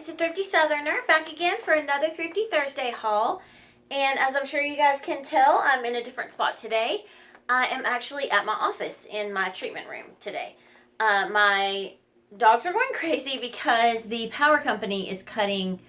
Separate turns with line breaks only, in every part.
It's a Thrifty Southerner back again for another Thrifty Thursday haul. And as I'm sure you guys can tell, I'm in a different spot today. I am actually at my office in my treatment room today. My dogs are going crazy because the power company is cutting,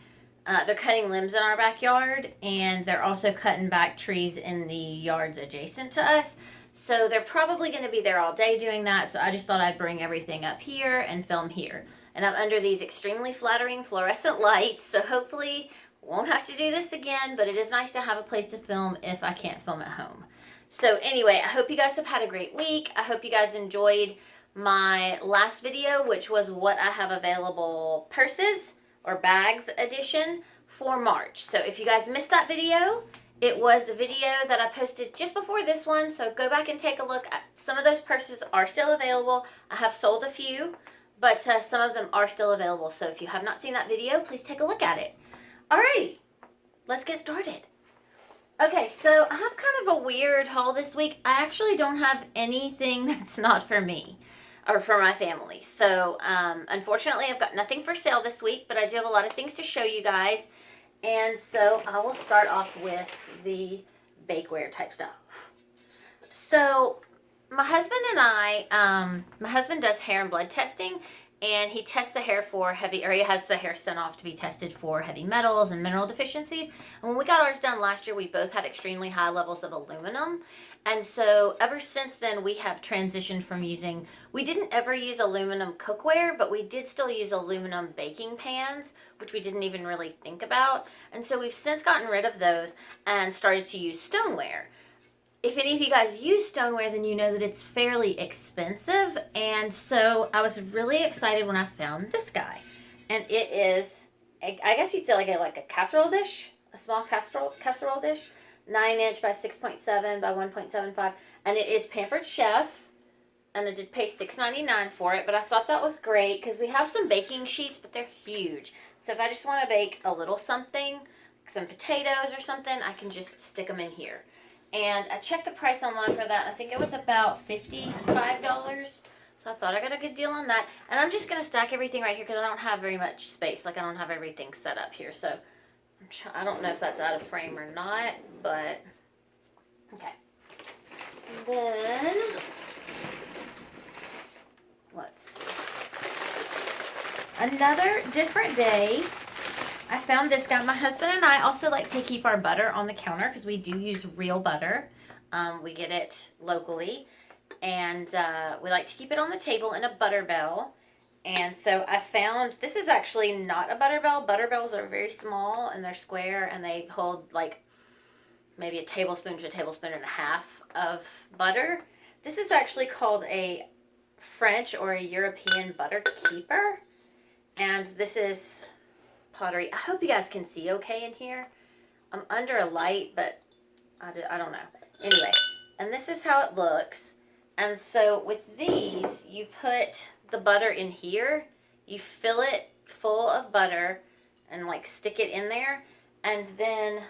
they're cutting limbs in our backyard, and they're also cutting back trees in the yards adjacent to us. So they're probably going to be there all day doing that. So I just thought I'd bring everything up here and film here. And I'm under these extremely flattering fluorescent lights, so hopefully won't have to do this again, but it is nice to have a place to film if I can't film at home. So anyway, I hope you guys have had a great week. I hope you guys enjoyed my last video, which was what I have available purses or bags edition for March. So if you guys missed that video, it was a video that I posted just before this one, so go back and take a look. Some of those purses are still available. I have sold a few, but some of them are still available. So if you have not seen that video, please take a look at it. Alrighty, let's get started. Okay, so I have kind of a weird haul this week. I actually don't have anything that's not for me or for my family. So unfortunately, I've got nothing for sale this week, but I do have a lot of things to show you guys. And so I will start off with the bakeware type stuff. So my husband and I, my husband does hair and blood testing, and he tests the hair for heavy, or he has the hair sent off to be tested for heavy metals and mineral deficiencies. And when we got ours done last year, we both had extremely high levels of aluminum. And so ever since then, we have transitioned from using, we didn't ever use aluminum cookware, but we did still use aluminum baking pans, which we didn't even really think about. And so we've since gotten rid of those and started to use stoneware. If any of you guys use stoneware, then you know that it's fairly expensive. And so I was really excited when I found this guy. And it is, I guess you'd say like a casserole dish, a small casserole dish. 9-inch by 6.7 by 1.75, and it is Pampered Chef, and I did pay $6.99 for it, but I thought that was great because we have some baking sheets, but they're huge. So if I just want to bake a little something, like some potatoes or something, I can just stick them in here. And I checked the price online for that. I think it was about $55. So I thought I got a good deal on that. And I'm just going to stack everything right here because I don't have very much space. Like I don't have everything set up here. So I don't know if that's out of frame or not, but okay. Then let's see. Another different day. I found this guy. My husband and I also like to keep our butter on the counter because we do use real butter. We get it locally, and we like to keep it on the table in a butter bell. And so I found, this is actually not a butter bell. Butter bells are very small and they're square and they hold like maybe a tablespoon to a tablespoon and a half of butter. This is actually called a French or a European butter keeper. And this is pottery. I hope you guys can see okay in here. I'm under a light, but I don't know. Anyway, and this is how it looks. And so with these, you put the butter in here, you fill it full of butter and like stick it in there, and then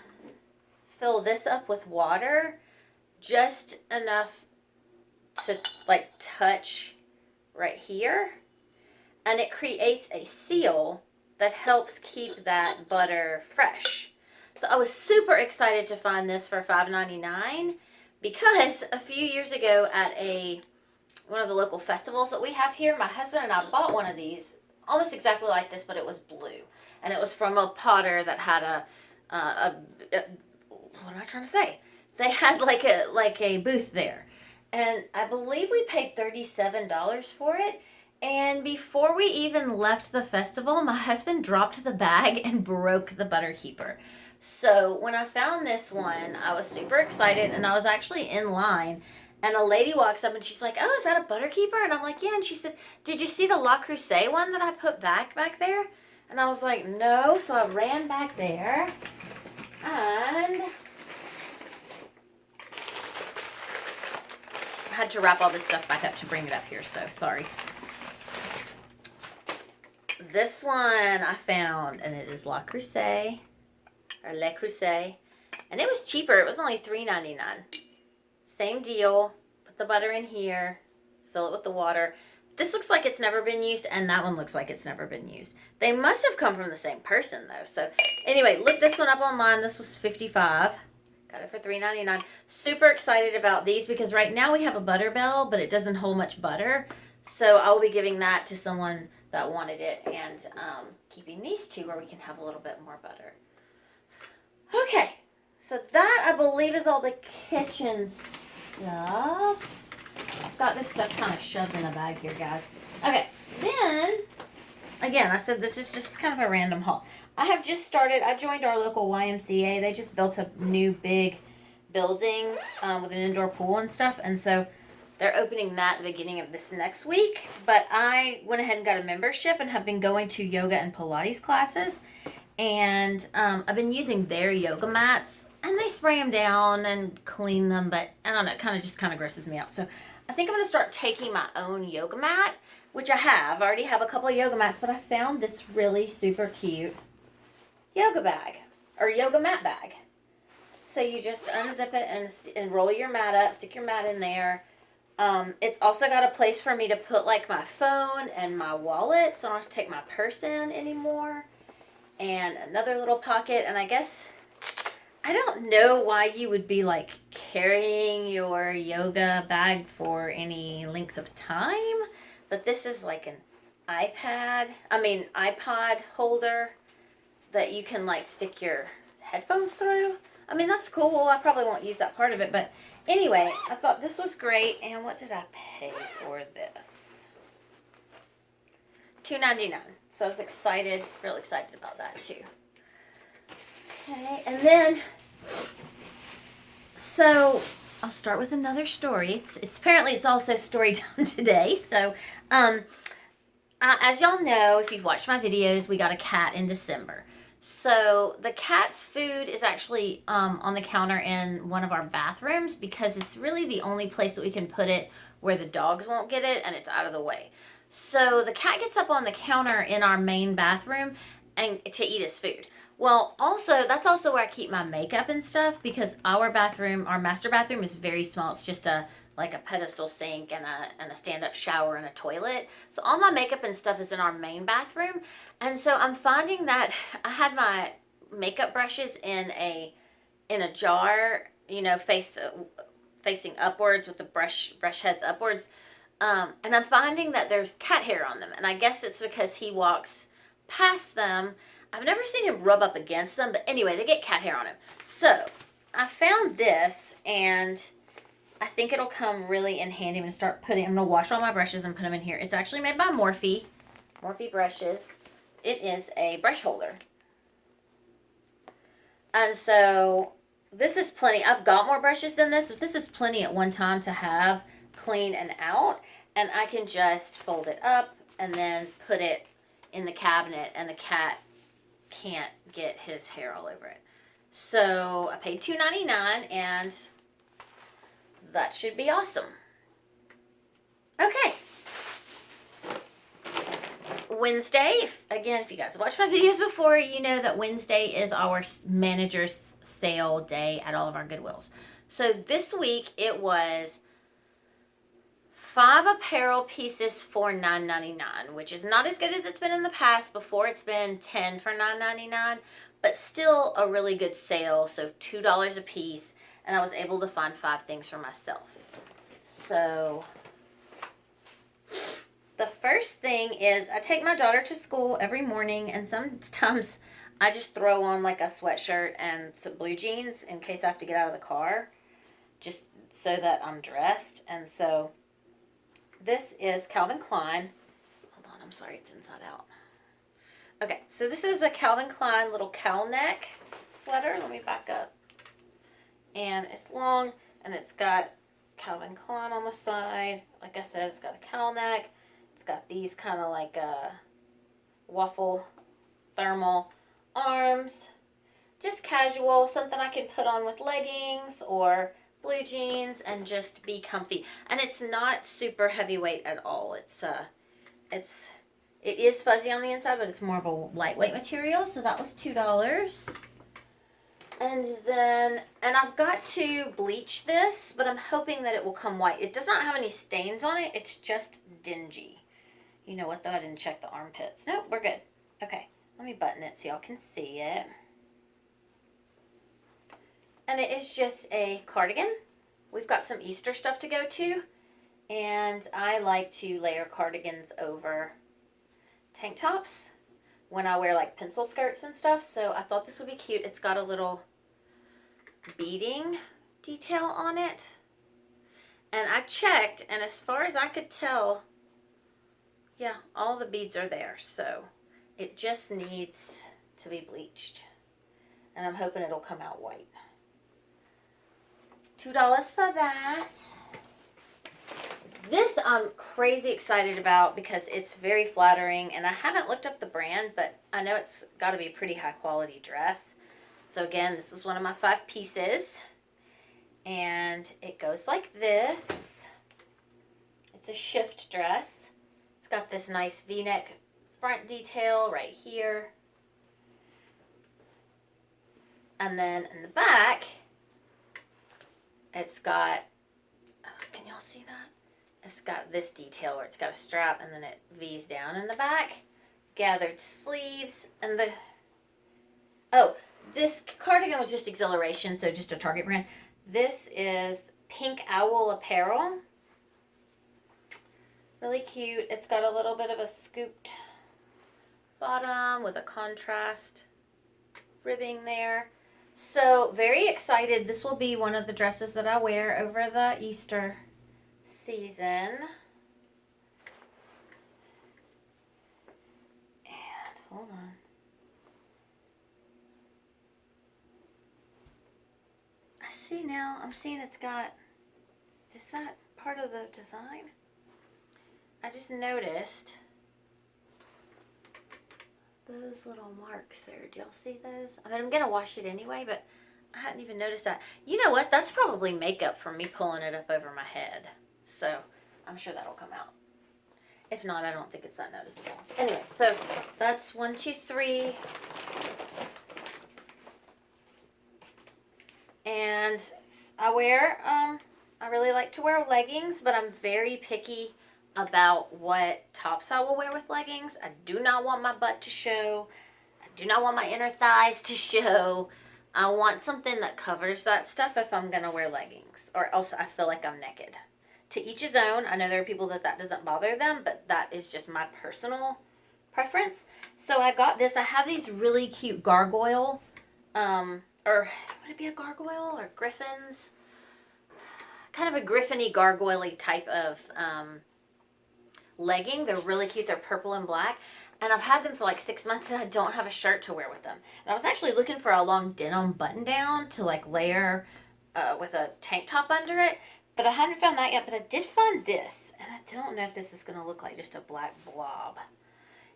fill this up with water, just enough to like touch right here, and it creates a seal that helps keep that butter fresh. So I was super excited to find this for $5.99 because a few years ago at one of the local festivals that we have here, my husband and I bought one of these, almost exactly like this, but it was blue. And it was from a potter that had what am I trying to say? They had like a booth there. And I believe we paid $37 for it. And before we even left the festival, my husband dropped the bag and broke the butter keeper. So when I found this one, I was super excited, and I was actually in line. And a lady walks up and she's like, "Oh, is that a butter keeper?" And I'm like, "Yeah." And she said, "Did you see the Creuset one that I put back there?" And I was like, "No." So I ran back there and I had to wrap all this stuff back up to bring it up here. So sorry. This one I found, and it is Creuset or Le Creuset, and it was cheaper. It was only $3.99. Same deal. Put the butter in here. Fill it with the water. this looks like it's never been used, and that one looks like it's never been used. They must have come from the same person, though. So, anyway, look this one up online. This was $55. Got it for $3.99. Super excited about these because right now we have a butter bell, but it doesn't hold much butter. So, I will be giving that to someone that wanted it and keeping these two where we can have a little bit more butter. Okay. So, that, I believe, is all the kitchen stuff. I've got this stuff kind of shoved in a bag here, guys. Okay, then, again, I said this is just kind of a random haul. I have just started, I joined our local YMCA. They just built a new big building with an indoor pool and stuff. And so they're opening that at the beginning of this next week. But I went ahead and got a membership and have been going to yoga and Pilates classes. And I've been using their yoga mats. And they spray them down and clean them. But I don't know, it kind of grosses me out. So I think I'm going to start taking my own yoga mat, which I have. I already have a couple of yoga mats, but I found this really super cute yoga bag, or yoga mat bag. So you just unzip it and roll your mat up, stick your mat in there. It's also got a place for me to put like my phone and my wallet, so I don't have to take my purse in anymore. And another little pocket, and I guess, I don't know why you would be like carrying your yoga bag for any length of time, but this is like an iPod holder that you can like stick your headphones through. I mean, that's cool. I probably won't use that part of it, but anyway, I thought this was great. And what did I pay for this? $2.99. So I was excited, real excited about that too. Okay, and then, so I'll start with another story. It's apparently it's also story time today. So, as y'all know, if you've watched my videos, we got a cat in December. So the cat's food is actually on the counter in one of our bathrooms because it's really the only place that we can put it where the dogs won't get it and it's out of the way. So the cat gets up on the counter in our main bathroom and to eat his food. Well, also, that's also where I keep my makeup and stuff because our bathroom, our master bathroom is very small. It's just like a pedestal sink and a stand-up shower and a toilet. So all my makeup and stuff is in our main bathroom. And so I'm finding that I had my makeup brushes in a jar, you know, facing upwards with the brush heads upwards. And I'm finding that there's cat hair on them. And I guess it's because he walks past them. I've never seen him rub up against them, but anyway, they get cat hair on him. So, I found this, and I think it'll come really in handy. I'm going to wash all my brushes and put them in here. It's actually made by Morphe brushes. It is a brush holder. And so, this is plenty. I've got more brushes than this, but this is plenty at one time to have clean and out. And I can just fold it up and then put it in the cabinet, and the cat can't get his hair all over it. So I paid $2.99 and that should be awesome. Okay. Wednesday, if you guys watched my videos before, you know that Wednesday is our manager's sale day at all of our Goodwills. So this week it was 5 apparel pieces for $9.99, which is not as good as it's been in the past. Before it's been 10 for $9.99, but still a really good sale. So $2 a piece, and I was able to find 5 things for myself. So the first thing is I take my daughter to school every morning, and sometimes I just throw on like a sweatshirt and some blue jeans in case I have to get out of the car, just so that I'm dressed. And so this is Calvin Klein. Hold on, I'm sorry, it's inside out. Okay, so this is a Calvin Klein little cowl neck sweater. Let me back up. And it's long, and it's got Calvin Klein on the side. Like I said, it's got a cowl neck. It's got these kind of like waffle thermal arms. Just casual, something I can put on with leggings or blue jeans and just be comfy. And it's not super heavyweight at all. It is fuzzy on the inside, but it's more of a lightweight material. So that was $2. And I've got to bleach this, but I'm hoping that it will come white. It does not have any stains on it. It's just dingy. You know what though? I didn't check the armpits. Nope, we're good. Okay, let me button it so y'all can see it. And it is just a cardigan. We've got some Easter stuff to go to, and I like to layer cardigans over tank tops when I wear like pencil skirts and stuff, so I thought this would be cute. It's got a little beading detail on it, and I checked, and as far as I could tell, yeah, all the beads are there, so it just needs to be bleached, and I'm hoping it'll come out white. $2 for that. This I'm crazy excited about because it's very flattering, and I haven't looked up the brand, but I know it's got to be a pretty high quality dress. So again, this is one of my 5 pieces, and it goes like this. It's a shift dress. It's got this nice V-neck front detail right here, and then in the back it's got, can y'all see that? It's got this detail where it's got a strap and then it V's down in the back. Gathered sleeves and the... Oh, this cardigan was just Exhilaration, so just a Target brand. This is Pink Owl Apparel. Really cute. It's got a little bit of a scooped bottom with a contrast ribbing there. So, very excited. This will be one of the dresses that I wear over the Easter season. And, hold on. I see now. I'm seeing it's got... Is that part of the design? I just noticed those little marks there. Do y'all see those? I mean, I'm going to wash it anyway, but I hadn't even noticed that. You know what? That's probably makeup from me pulling it up over my head. So, I'm sure that'll come out. If not, I don't think it's that noticeable. Anyway, so that's 1, 2, 3. And I really like to wear leggings, but I'm very picky about what tops I will wear with leggings. I do not want my butt to show. I do not want my inner thighs to show. I want something that covers that stuff if I'm going to wear leggings, or else I feel like I'm naked. To each his own. I know there are people that doesn't bother them, but that is just my personal preference. So I got this. I have these really cute gargoyle, or would it be a gargoyle or griffins? Kind of a griffin-y, gargoyle-y type of legging. They're really cute. They're purple and black. And I've had them for like 6 months and I don't have a shirt to wear with them. And I was actually looking for a long denim button down to like layer with a tank top under it. But I hadn't found that yet. But I did find this. And I don't know if this is going to look like just a black blob.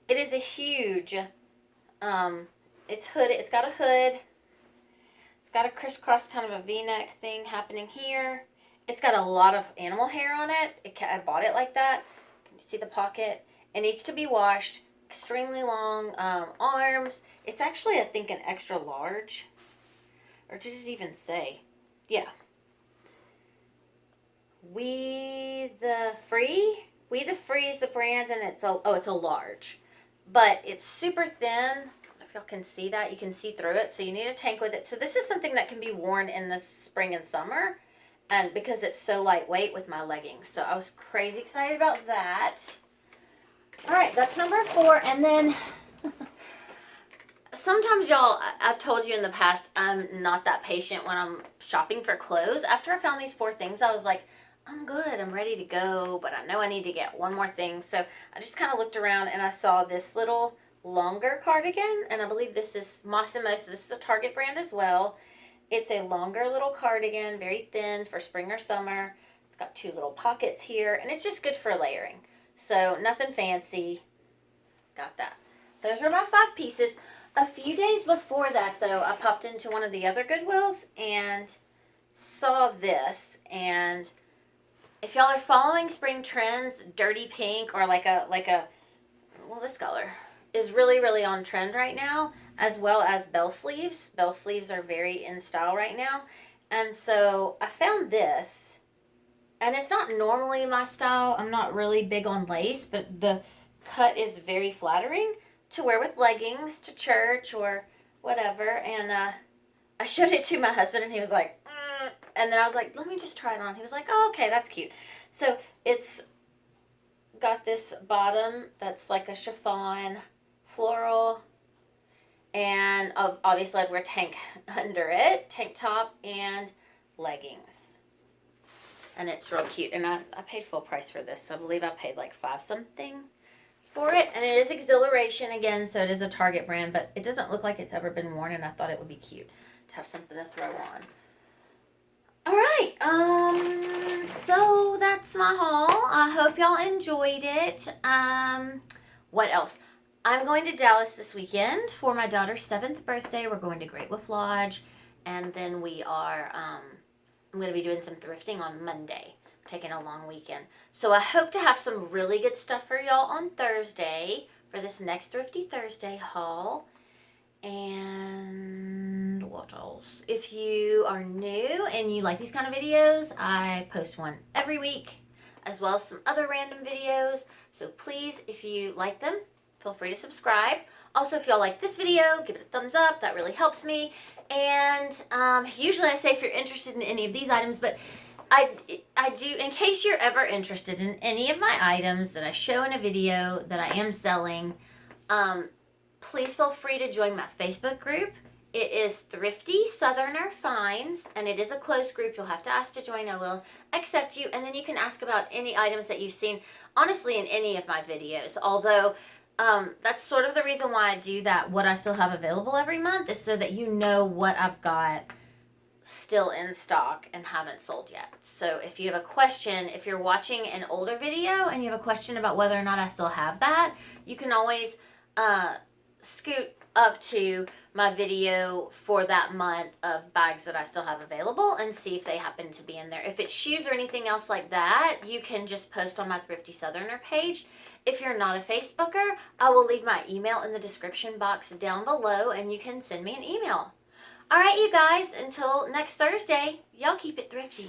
It is a huge, it's hooded. It's got a hood. It's got a crisscross kind of a V-neck thing happening here. It's got a lot of animal hair on it. I bought it like that. Can you see the pocket? It needs to be washed. Extremely long arms. It's actually, I think, an extra large. Or did it even say? Yeah. We the Free is the brand, and it's a large. But it's super thin. If y'all can see that, you can see through it. So you need a tank with it. So this is something that can be worn in the spring and summer. And because it's so lightweight with my leggings. So I was crazy excited about that. All right, that's number 4. And then sometimes, y'all, I've told you in the past, I'm not that patient when I'm shopping for clothes. After I found these 4 things, I was like, I'm good. I'm ready to go. But I know I need to get one more thing. So I just kind of looked around and I saw this little longer cardigan. And I believe this is Moss & Most. This is a Target brand as well. It's a longer little cardigan, very thin for spring or summer. It's got 2 little pockets here, and it's just good for layering. So, nothing fancy. Got that. Those are my 5 pieces. A few days before that, though, I popped into one of the other Goodwills and saw this. And if y'all are following spring trends, dirty pink or like a, well, this color is really, really on trend right now. As well as bell sleeves. Bell sleeves are very in style right now. And so I found this. And it's not normally my style. I'm not really big on lace. But the cut is very flattering to wear with leggings to church or whatever. And I showed it to my husband, and he was like, and then I was like, let me just try it on. He was like, oh, okay, that's cute. So it's got this bottom that's like a chiffon floral, and obviously I'd wear tank under it, tank top and leggings. And it's real cute. And I paid full price for this. So I believe I paid like $5 something for it. And it is Exhilaration again, so it is a Target brand, but it doesn't look like it's ever been worn, and I thought it would be cute to have something to throw on. All right, so that's my haul. I hope y'all enjoyed it. What else? I'm going to Dallas this weekend for my daughter's 7th birthday. We're going to Great Wolf Lodge, and then we are, I'm going to be doing some thrifting on Monday, taking a long weekend. So I hope to have some really good stuff for y'all on Thursday for this next Thrifty Thursday haul. And what else? If you are new and you like these kind of videos, I post one every week, as well as some other random videos. So please, if you like them, feel free to subscribe. Also, if y'all like this video, give it a thumbs up. That really helps me. And usually I say if you're interested in any of these items, but I do, in case you're ever interested in any of my items that I show in a video that I am selling, please feel free to join my Facebook group. It is Thrifty Southerner Finds, and it is a closed group. You'll have to ask to join. I will accept you, and then you can ask about any items that you've seen, honestly, in any of my videos. Although, that's sort of the reason why I do that, what I still have available every month, is so that you know what I've got still in stock and haven't sold yet. So if you have a question, if you're watching an older video and you have a question about whether or not I still have that, you can always scoot up to my video for that month of bags that I still have available and see if they happen to be in there. If it's shoes or anything else like that, you can just post on my Thrifty Southerner page. If you're not a Facebooker, I will leave my email in the description box down below, and you can send me an email. All right, you guys, until next Thursday, y'all keep it thrifty.